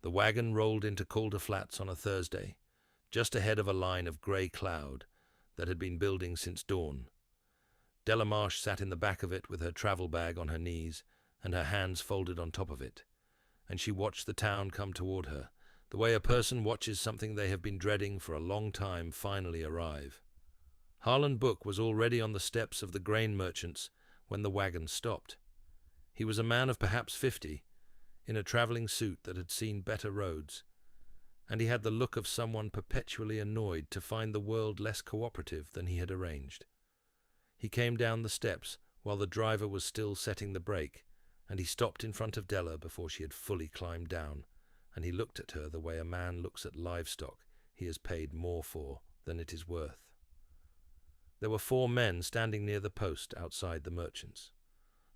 The wagon rolled into Calder Flats on a Thursday, just ahead of a line of grey cloud that had been building since dawn. Della Marsh sat in the back of it with her travel bag on her knees and her hands folded on top of it, and she watched the town come toward her, the way a person watches something they have been dreading for a long time finally arrive. Harlan Book was already on the steps of the grain merchants when the wagon stopped. He was a man of perhaps 50, in a travelling suit that had seen better roads, and he had the look of someone perpetually annoyed to find the world less cooperative than he had arranged. He came down the steps while the driver was still setting the brake, and he stopped in front of Della before she had fully climbed down, and he looked at her the way a man looks at livestock he has paid more for than it is worth. There were 4 men standing near the post outside the merchants.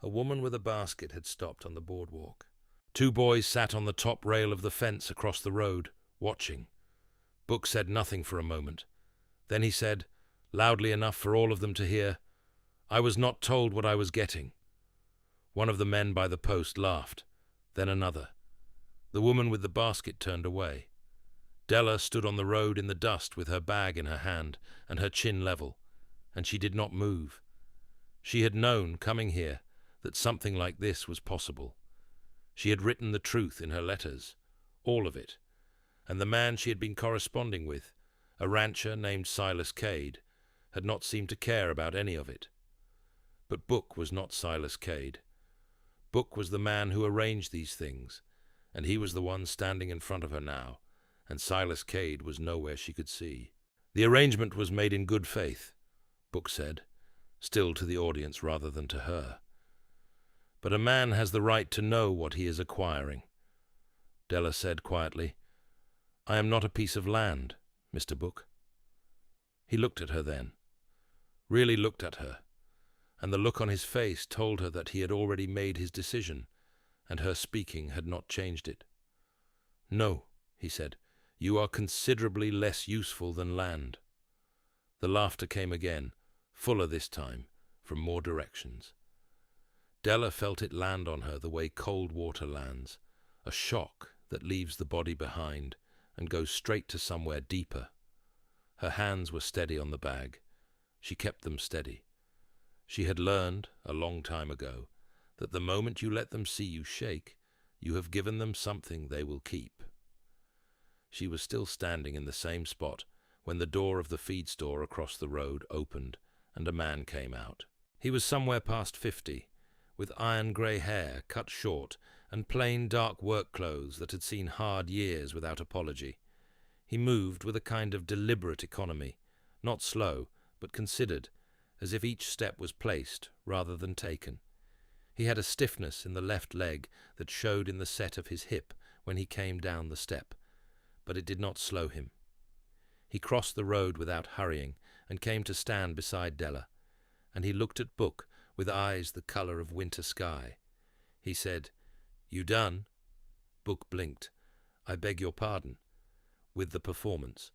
A woman with a basket had stopped on the boardwalk. 2 boys sat on the top rail of the fence across the road, watching. Book said nothing for a moment. Then he said, loudly enough for all of them to hear, "I was not told what I was getting." One of the men by the post laughed, then another. The woman with the basket turned away. Della stood on the road in the dust with her bag in her hand and her chin level, and she did not move. She had known, coming here, that something like this was possible. She had written the truth in her letters, all of it, and the man she had been corresponding with, a rancher named Silas Cade, had not seemed to care about any of it. But Book was not Silas Cade. Book was the man who arranged these things, and he was the one standing in front of her now, and Silas Cade was nowhere she could see. The arrangement was made in good faith, Book said, still to the audience rather than to her. But a man has the right to know what he is acquiring. Della said quietly, "I am not a piece of land, Mr. Book." He looked at her then, really looked at her, and the look on his face told her that he had already made his decision, and her speaking had not changed it. "No," he said, "you are considerably less useful than land." The laughter came again, fuller this time, from more directions. Della felt it land on her the way cold water lands, a shock that leaves the body behind and goes straight to somewhere deeper. Her hands were steady on the bag. She kept them steady. She had learned, a long time ago, that the moment you let them see you shake, you have given them something they will keep. She was still standing in the same spot when the door of the feed store across the road opened and a man came out. He was somewhere past 50, with iron-grey hair cut short and plain dark work clothes that had seen hard years without apology. He moved with a kind of deliberate economy, not slow, but considered, as if each step was placed rather than taken. He had a stiffness in the left leg that showed in the set of his hip when he came down the step, but it did not slow him. He crossed the road without hurrying and came to stand beside Della, and he looked at Book with eyes the colour of winter sky. He said, "You done?" Book blinked. "I beg your pardon." With the performance.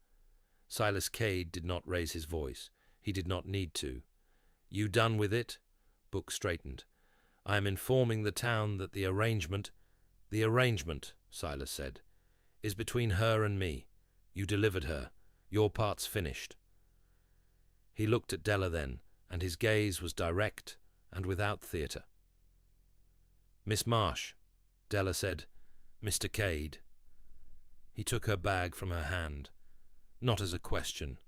Silas Cade did not raise his voice. He did not need to. "You done with it?" Book straightened. "I am informing the town that the arrangement," Silas said, "is between her and me. You delivered her. Your part's finished." He looked at Della then, and his gaze was direct and without theatre. "Miss Marsh," Della said, "Mr. Cade." He took her bag from her hand, not as a question,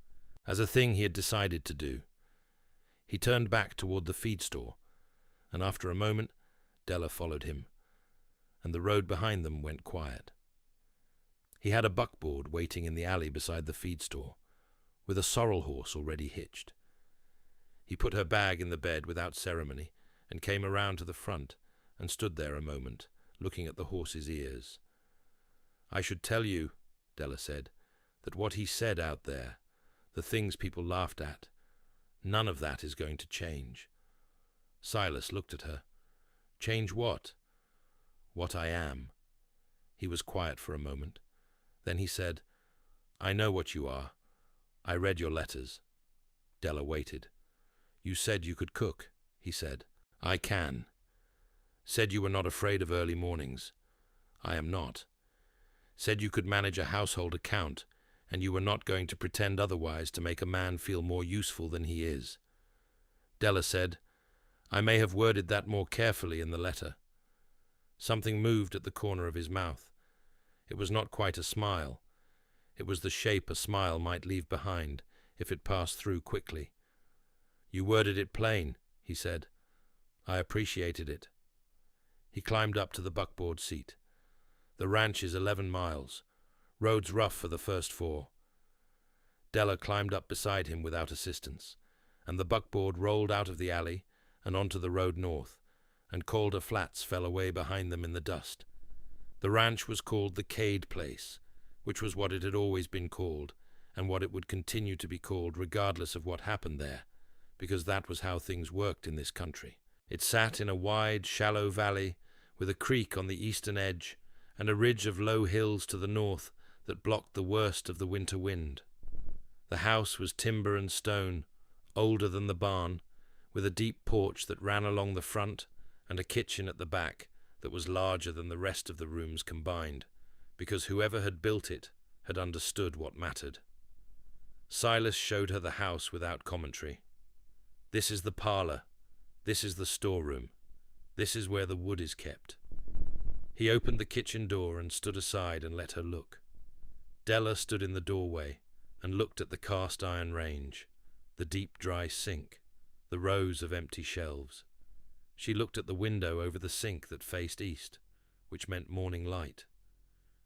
as a thing he had decided to do. He turned back toward the feed store, and after a moment Della followed him, and the road behind them went quiet. He had a buckboard waiting in the alley beside the feed store, with a sorrel horse already hitched. He put her bag in the bed without ceremony and came around to the front and stood there a moment, looking at the horse's ears. "I should tell you," Della said, "that what he said out there, the things people laughed at, none of that is going to change." Silas looked at her. "Change what?" "What I am." He was quiet for a moment. Then he said, "I know what you are. I read your letters." Della waited. "You said you could cook," he said. "I can." "Said you were not afraid of early mornings." "I am not." said you could manage a household account, and you were not going to pretend otherwise to make a man feel more useful than he is. Della said, I may have worded that more carefully in the letter. Something moved at the corner of his mouth. It was not quite a smile. It was the shape a smile might leave behind if it passed through quickly. You worded it plain, he said. I appreciated it. He climbed up to the buckboard seat. The ranch is 11 miles. Roads rough for the first 4. Della climbed up beside him without assistance, and the buckboard rolled out of the alley and onto the road north, and Calder Flats fell away behind them in the dust. The ranch was called the Cade place, which was what it had always been called, and what it would continue to be called regardless of what happened there, because that was how things worked in this country. It sat in a wide, shallow valley with a creek on the eastern edge and a ridge of low hills to the north that blocked the worst of the winter wind. The house was timber and stone, older than the barn, with a deep porch that ran along the front and a kitchen at the back that was larger than the rest of the rooms combined, because whoever had built it had understood what mattered. Silas showed her the house without commentary. This is the parlor. This is the storeroom. This is where the wood is kept. He opened the kitchen door and stood aside and let her look. Della stood in the doorway and looked at the cast-iron range, the deep dry sink, the rows of empty shelves. She looked at the window over the sink that faced east, which meant morning light.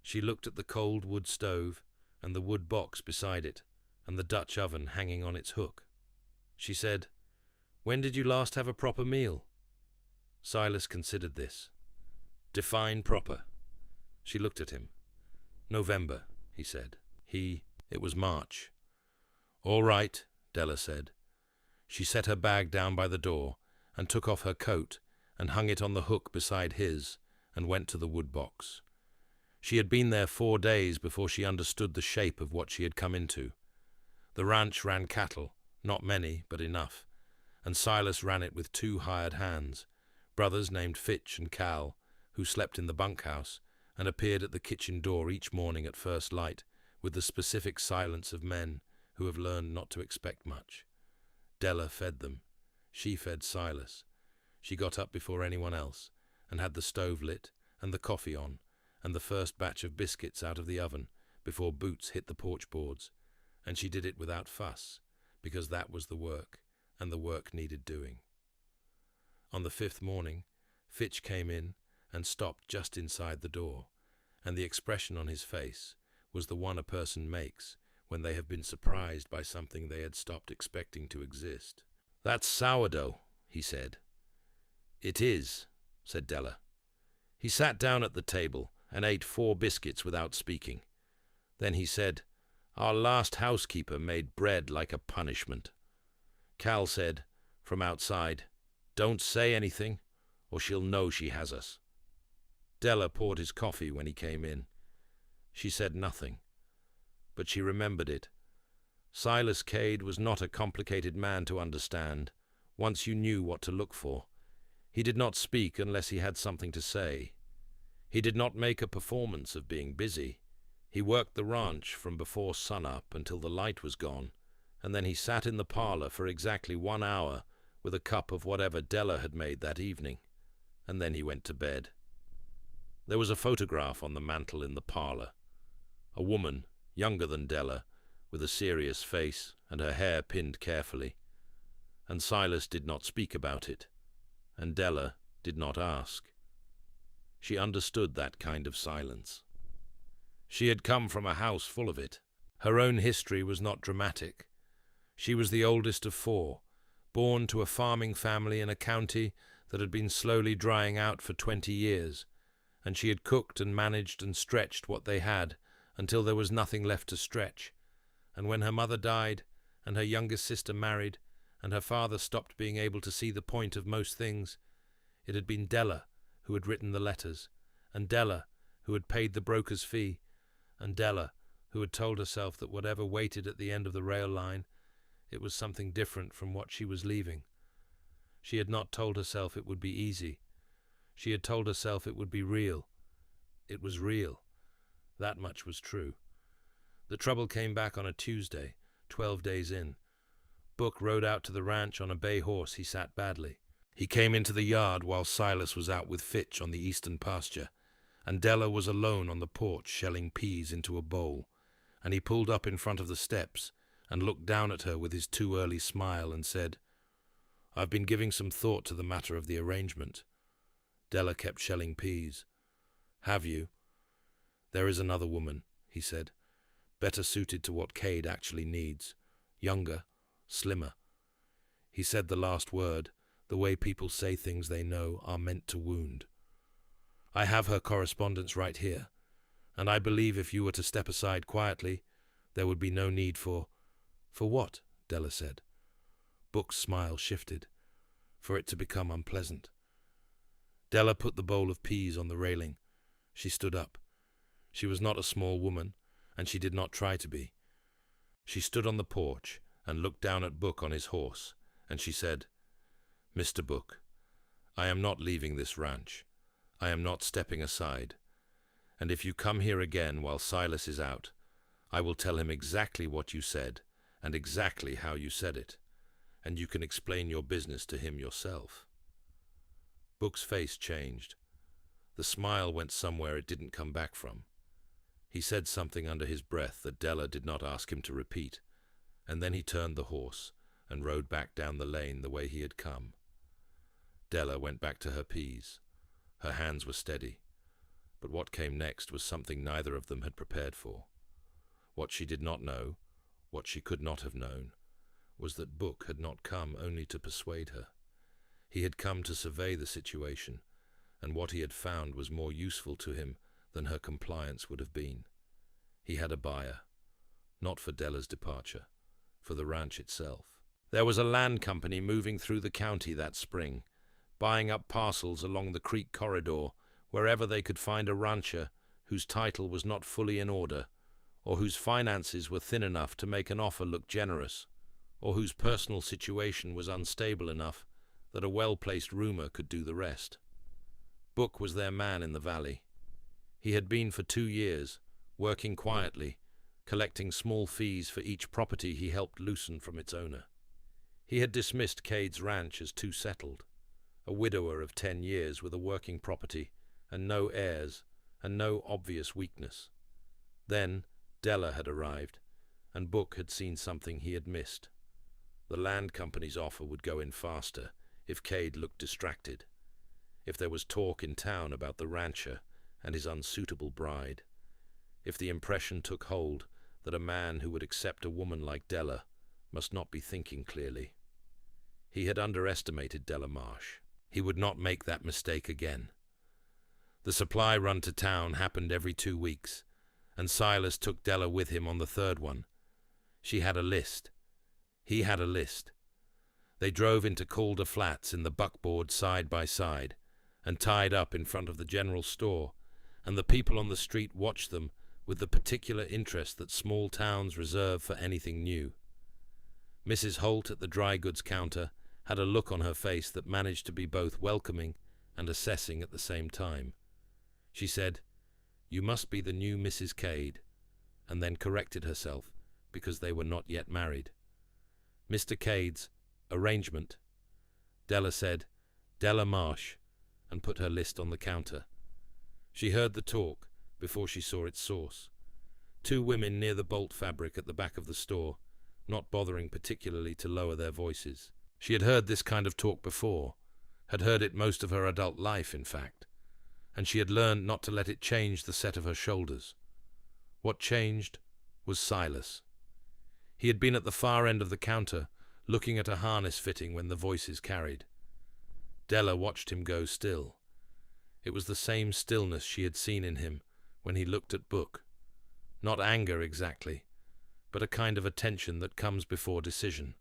She looked at the cold wood stove and the wood box beside it and the Dutch oven hanging on its hook. She said, When did you last have a proper meal? Silas considered this. Define proper. She looked at him. November, he said. It was March. All right, Della said. She set her bag down by the door and took off her coat and hung it on the hook beside his and went to the wood box. She had been there 4 days before she understood the shape of what she had come into. The ranch ran cattle, not many, but enough, and Silas ran it with 2 hired hands, brothers named Fitch and Cal, who slept in the bunkhouse and appeared at the kitchen door each morning at first light with the specific silence of men who have learned not to expect much. Della fed them. She fed Silas. She got up before anyone else and had the stove lit and the coffee on and the first batch of biscuits out of the oven before boots hit the porch boards, and she did it without fuss, because that was the work, and the work needed doing. On the 5th morning, Fitch came in and stopped just inside the door, and the expression on his face was the one a person makes when they have been surprised by something they had stopped expecting to exist. That's sourdough, he said. It is, said Della. He sat down at the table and ate 4 biscuits without speaking. Then he said, Our last housekeeper made bread like a punishment. Cal said, from outside, Don't say anything, or she'll know she has us. Della poured his coffee when he came in. She said nothing, but she remembered it. Silas Cade was not a complicated man to understand, once you knew what to look for. He did not speak unless he had something to say. He did not make a performance of being busy. He worked the ranch from before sunup until the light was gone, and then he sat in the parlor for exactly 1 hour with a cup of whatever Della had made that evening, and then he went to bed. There was a photograph on the mantel in the parlor. A woman, younger than Della, with a serious face and her hair pinned carefully. And Silas did not speak about it, and Della did not ask. She understood that kind of silence. She had come from a house full of it. Her own history was not dramatic. She was the oldest of 4, born to a farming family in a county that had been slowly drying out for 20 years, and she had cooked and managed and stretched what they had until there was nothing left to stretch. And when her mother died, and her youngest sister married, and her father stopped being able to see the point of most things, it had been Della who had written the letters, and Della who had paid the broker's fee, and Della who had told herself that whatever waited at the end of the rail line, it was something different from what she was leaving. She had not told herself it would be easy. She had told herself it would be real. It was real. That much was true. The trouble came back on a Tuesday, 12 days in. Book rode out to the ranch on a bay horse he sat badly. He came into the yard while Silas was out with Fitch on the eastern pasture, and Della was alone on the porch shelling peas into a bowl, and he pulled up in front of the steps and looked down at her with his too early smile and said, "I've been giving some thought to the matter of the arrangement." Della kept shelling peas. "Have you?" "There is another woman," he said, "better suited to what Cade actually needs. Younger, slimmer." He said the last word, the way people say things they know are meant to wound. "I have her correspondence right here, and I believe if you were to step aside quietly, there would be no need for—" "For what?" Della said. Book's smile shifted. "For it to become unpleasant." Della put the bowl of peas on the railing. She stood up. She was not a small woman, and she did not try to be. She stood on the porch and looked down at Book on his horse, and she said, "Mr. Book, I am not leaving this ranch. I am not stepping aside. And if you come here again while Silas is out, I will tell him exactly what you said and exactly how you said it, and you can explain your business to him yourself." Book's face changed. The smile went somewhere it didn't come back from. He said something under his breath that Della did not ask him to repeat, and then he turned the horse and rode back down the lane the way he had come. Della went back to her peas. Her hands were steady, but what came next was something neither of them had prepared for. What she did not know, what she could not have known, was that Book had not come only to persuade her. He had come to survey the situation, and what he had found was more useful to him than her compliance would have been. He had a buyer, not for Della's departure, for the ranch itself. There was a land company moving through the county that spring, buying up parcels along the creek corridor wherever they could find a rancher whose title was not fully in order, or whose finances were thin enough to make an offer look generous, or whose personal situation was unstable enough that a well-placed rumor could do the rest. Book was their man in the valley. He had been for 2 years, working quietly, collecting small fees for each property he helped loosen from its owner. He had dismissed Cade's ranch as too settled, a widower of 10 years with a working property and no heirs and no obvious weakness. Then Della had arrived, and Book had seen something he had missed. The land company's offer would go in faster if Cade looked distracted, if there was talk in town about the rancher and his unsuitable bride, if the impression took hold that a man who would accept a woman like Della must not be thinking clearly. He had underestimated Della Marsh. He would not make that mistake again. The supply run to town happened every 2 weeks, and Silas took Della with him on the 3rd one. She had a list. He had a list. They drove into Calder Flats in the buckboard side by side, and tied up in front of the general store, and the people on the street watched them with the particular interest that small towns reserve for anything new. Mrs. Holt at the dry goods counter had a look on her face that managed to be both welcoming and assessing at the same time. She said, "You must be the new Mrs. Cade," and then corrected herself because they were not yet married. "Mr. Cade's arrangement." Della said, "Della Marsh," and put her list on the counter. She heard the talk before she saw its source. 2 women near the bolt fabric at the back of the store, not bothering particularly to lower their voices. She had heard this kind of talk before, had heard it most of her adult life, in fact, and she had learned not to let it change the set of her shoulders. What changed was Silas. He had been at the far end of the counter, looking at a harness fitting when the voices carried. Della watched him go still. It was the same stillness she had seen in him when he looked at Book. Not anger exactly, but a kind of attention that comes before decision.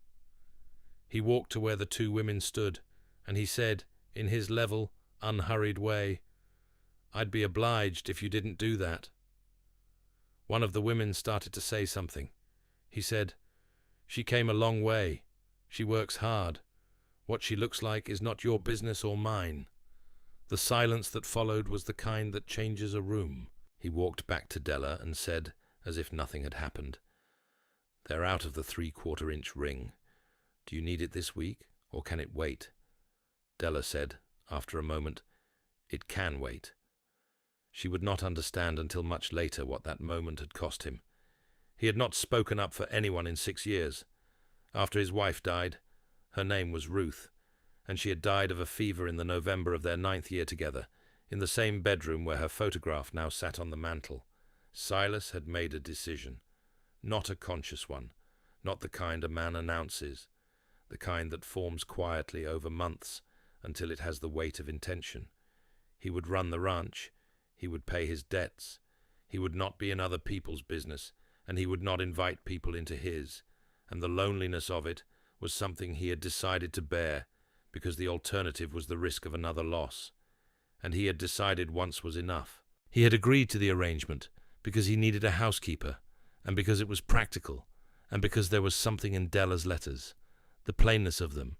He walked to where the 2 women stood, and he said, in his level, unhurried way, "I'd be obliged if you didn't do that." One of the women started to say something. He said, "She came a long way. She works hard. What she looks like is not your business or mine." The silence that followed was the kind that changes a room. He walked back to Della and said, as if nothing had happened, "They're out of the 3/4-inch ring. Do you need it this week, or can it wait?" Della said, after a moment, "It can wait." She would not understand until much later what that moment had cost him. He had not spoken up for anyone in 6 years. After his wife died, her name was Ruth, and she had died of a fever in the November of their 9th year together, in the same bedroom where her photograph now sat on the mantel. Silas had made a decision, not a conscious one, not the kind a man announces, the kind that forms quietly over months until it has the weight of intention. He would run the ranch, he would pay his debts, he would not be in other people's business, and he would not invite people into his, and the loneliness of it was something he had decided to bear, because the alternative was the risk of another loss, and he had decided once was enough. He had agreed to the arrangement because he needed a housekeeper, and because it was practical, and because there was something in Della's letters, the plainness of them,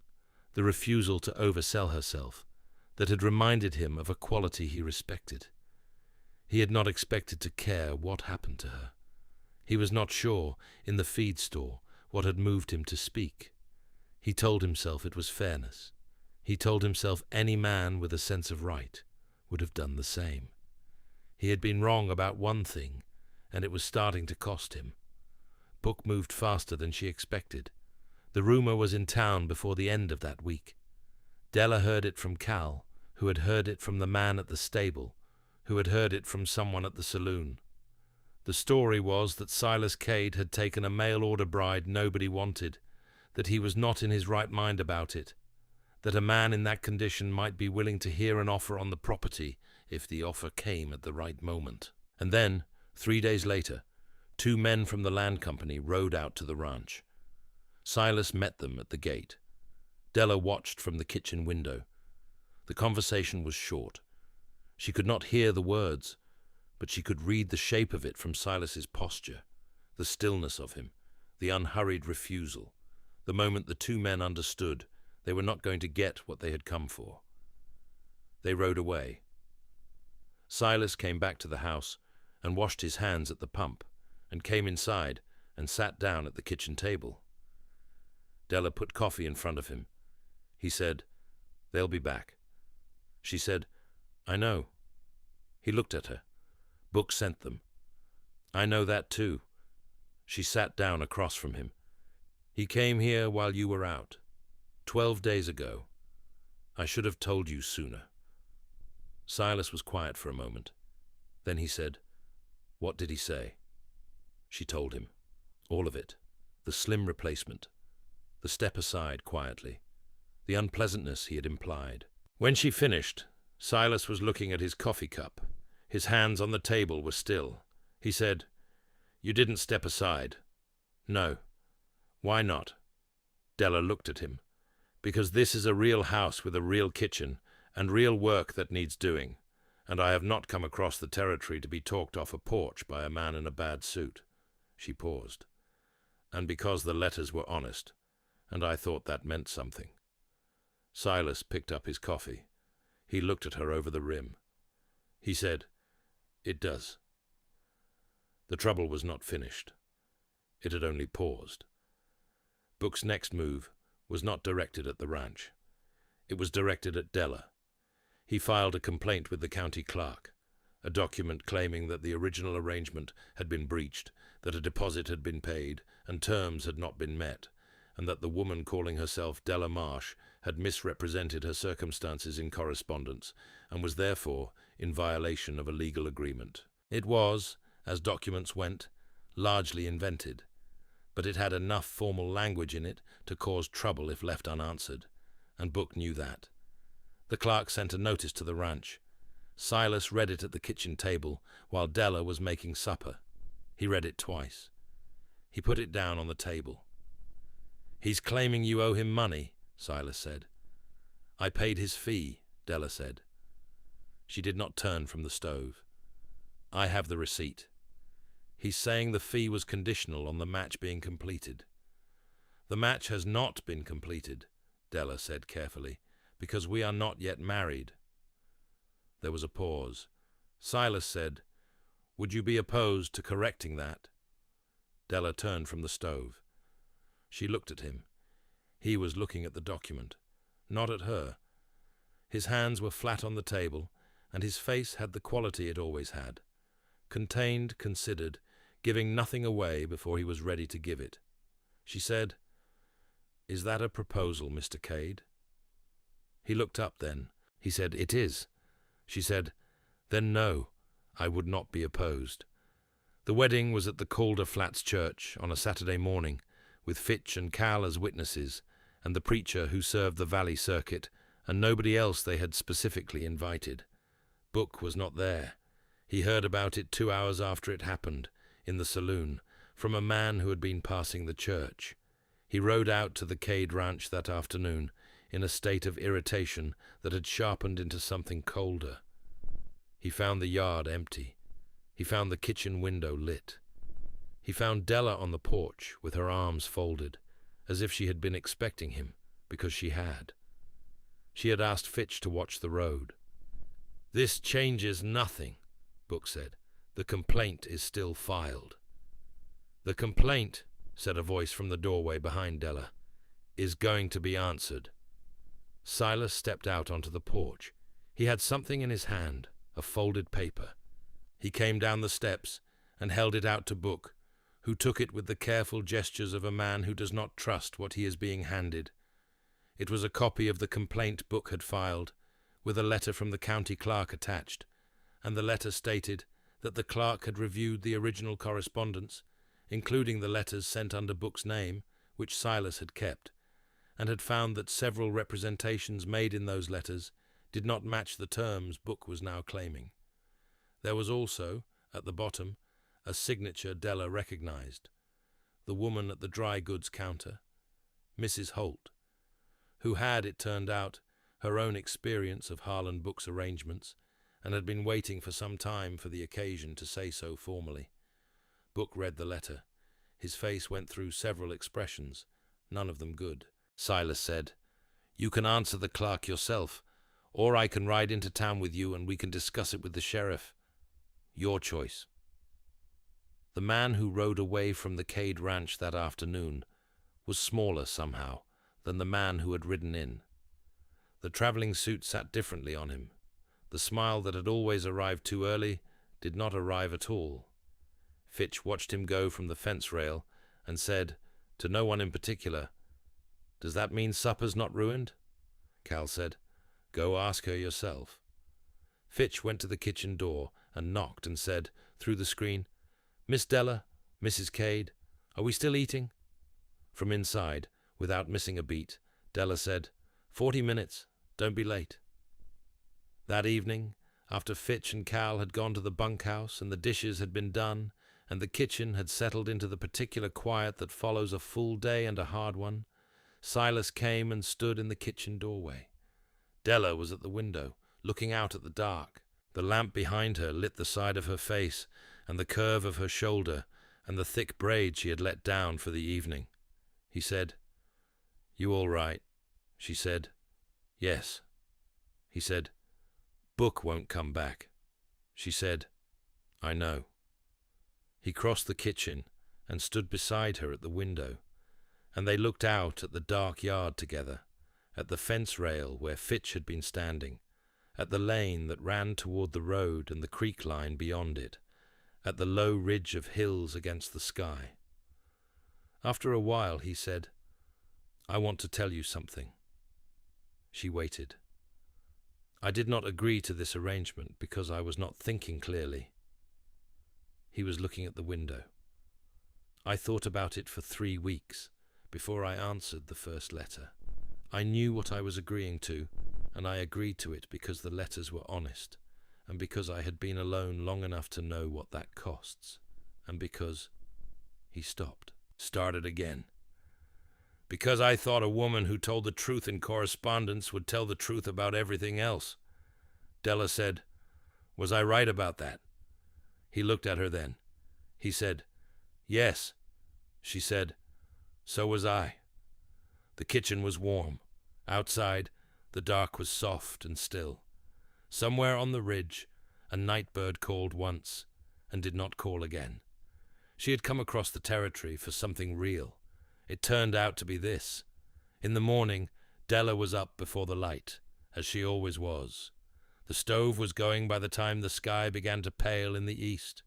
the refusal to oversell herself, that had reminded him of a quality he respected. He had not expected to care what happened to her. He was not sure, in the feed store, what had moved him to speak. He told himself it was fairness. He told himself any man with a sense of right would have done the same. He had been wrong about one thing, and it was starting to cost him. Book moved faster than she expected. The rumor was in town before the end of that week. Della heard it from Cal, who had heard it from the man at the stable, who had heard it from someone at the saloon. The story was that Silas Cade had taken a mail-order bride nobody wanted, that he was not in his right mind about it, that a man in that condition might be willing to hear an offer on the property if the offer came at the right moment. And then, 3 days later, 2 men from the land company rode out to the ranch. Silas met them at the gate. Della watched from the kitchen window. The conversation was short. She could not hear the words, but she could read the shape of it from Silas's posture, the stillness of him, the unhurried refusal, the moment the 2 men understood they were not going to get what they had come for. They rode away. Silas came back to the house and washed his hands at the pump, and came inside and sat down at the kitchen table. Della put coffee in front of him. He said, "They'll be back." She said, "I know." He looked at her. Book sent them. "I know that too." She sat down across from him. "He came here while you were out. 12 days ago. I should have told you sooner." Silas was quiet for a moment. Then he said, "What did he say?" She told him. All of it. The slim replacement. The step aside quietly. The unpleasantness he had implied. When she finished, Silas was looking at his coffee cup. His hands on the table were still. He said, "You didn't step aside." "No." "Why not?" Della looked at him. "Because this is a real house with a real kitchen and real work that needs doing, and I have not come across the territory to be talked off a porch by a man in a bad suit." She paused. "And because the letters were honest, and I thought that meant something." Silas picked up his coffee. He looked at her over the rim. He said, "It does." The trouble was not finished. It had only paused. Book's next move was not directed at the ranch. It was directed at Della. He filed a complaint with the county clerk, a document claiming that the original arrangement had been breached, that a deposit had been paid, and terms had not been met, and that the woman calling herself Della Marsh had misrepresented her circumstances in correspondence, and was therefore in violation of a legal agreement. It was, as documents went, largely invented, but it had enough formal language in it to cause trouble if left unanswered, and Book knew that. The clerk sent a notice to the ranch. Silas read it at the kitchen table while Della was making supper. He read it twice. He put it down on the table. "He's claiming you owe him money," Silas said. "I paid his fee," Della said. She did not turn from the stove. "I have the receipt. He's saying the fee was conditional on the match being completed." "The match has not been completed," Della said carefully, "because we are not yet married." There was a pause. Silas said, Would you be opposed to correcting that? Della turned from the stove. She looked at him. He was looking at the document, not at her. His hands were flat on the table, and his face had the quality it always had. Contained, considered, giving nothing away before he was ready to give it. She said, "Is that a proposal, Mr. Cade?" He looked up then. He said, "It is." She said, "Then no, I would not be opposed." The wedding was at the Calder Flats church on a Saturday morning, with Fitch and Cal as witnesses, and the preacher who served the valley circuit, and nobody else they had specifically invited. Book was not there. He heard about it 2 hours after it happened, in the saloon, from a man who had been passing the church. He rode out to the Cade ranch that afternoon, in a state of irritation that had sharpened into something colder. He found the yard empty. He found the kitchen window lit. He found Della on the porch, with her arms folded, as if she had been expecting him, because she had. She had asked Fitch to watch the road. "This changes nothing," Book said. "The complaint is still filed." "The complaint," said a voice from the doorway behind Della, "is going to be answered." Silas stepped out onto the porch. He had something in his hand, a folded paper. He came down the steps and held it out to Book, who took it with the careful gestures of a man who does not trust what he is being handed. It was a copy of the complaint Book had filed, with a letter from the county clerk attached, and the letter stated that the clerk had reviewed the original correspondence, including the letters sent under Book's name, which Silas had kept, and had found that several representations made in those letters did not match the terms Book was now claiming. There was also, at the bottom, a signature Della recognized, the woman at the dry goods counter, Mrs. Holt, who had, it turned out, her own experience of Harlan Book's arrangements, and had been waiting for some time for the occasion to say so formally. Book read the letter. His face went through several expressions, none of them good. Silas said, "You can answer the clerk yourself, or I can ride into town with you and we can discuss it with the sheriff. Your choice." The man who rode away from the Cade ranch that afternoon was smaller somehow than the man who had ridden in. The traveling suit sat differently on him. The smile that had always arrived too early did not arrive at all. Fitch watched him go from the fence rail and said, to no one in particular, "Does that mean supper's not ruined?" Cal said, "Go ask her yourself." Fitch went to the kitchen door and knocked and said, through the screen, "Miss Della, Mrs. Cade, are we still eating?" From inside, without missing a beat, Della said, 40 minutes, don't be late." That evening, after Fitch and Cal had gone to the bunkhouse and the dishes had been done, and the kitchen had settled into the particular quiet that follows a full day and a hard one, Silas came and stood in the kitchen doorway. Della was at the window, looking out at the dark. The lamp behind her lit the side of her face and the curve of her shoulder and the thick braid she had let down for the evening. He said, "You all right?" She said, "Yes." He said, "Book won't come back." She said, "I know." He crossed the kitchen and stood beside her at the window, and they looked out at the dark yard together, at the fence rail where Fitch had been standing, at the lane that ran toward the road and the creek line beyond it, at the low ridge of hills against the sky. After a while he said, "I want to tell you something." She waited. "I did not agree to this arrangement because I was not thinking clearly." He was looking at the window. "I thought about it for 3 weeks before I answered the first letter. I knew what I was agreeing to, and I agreed to it because the letters were honest, and because I had been alone long enough to know what that costs, and because—" He stopped, started again. "Because I thought a woman who told the truth in correspondence would tell the truth about everything else." Della said, "Was I right about that?" He looked at her then. He said, "Yes." She said, "So was I." The kitchen was warm. Outside, the dark was soft and still. Somewhere on the ridge, a night bird called once, and did not call again. She had come across the territory for something real. It turned out to be this. In the morning, Della was up before the light, as she always was. The stove was going by the time the sky began to pale in the east.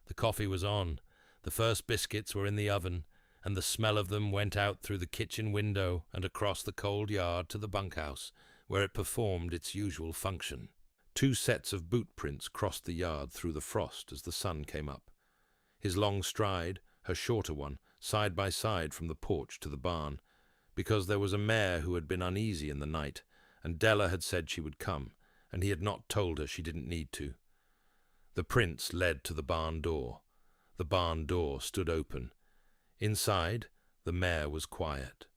The coffee was on, the first biscuits were in the oven, and the smell of them went out through the kitchen window and across the cold yard to the bunkhouse, where it performed its usual function. 2 sets of boot prints crossed the yard through the frost as the sun came up. His long stride, her shorter one, side by side from the porch to the barn, because there was a mare who had been uneasy in the night, and Della had said she would come, and he had not told her she didn't need to. The prints led to the barn door. The barn door stood open. Inside, the mare was quiet.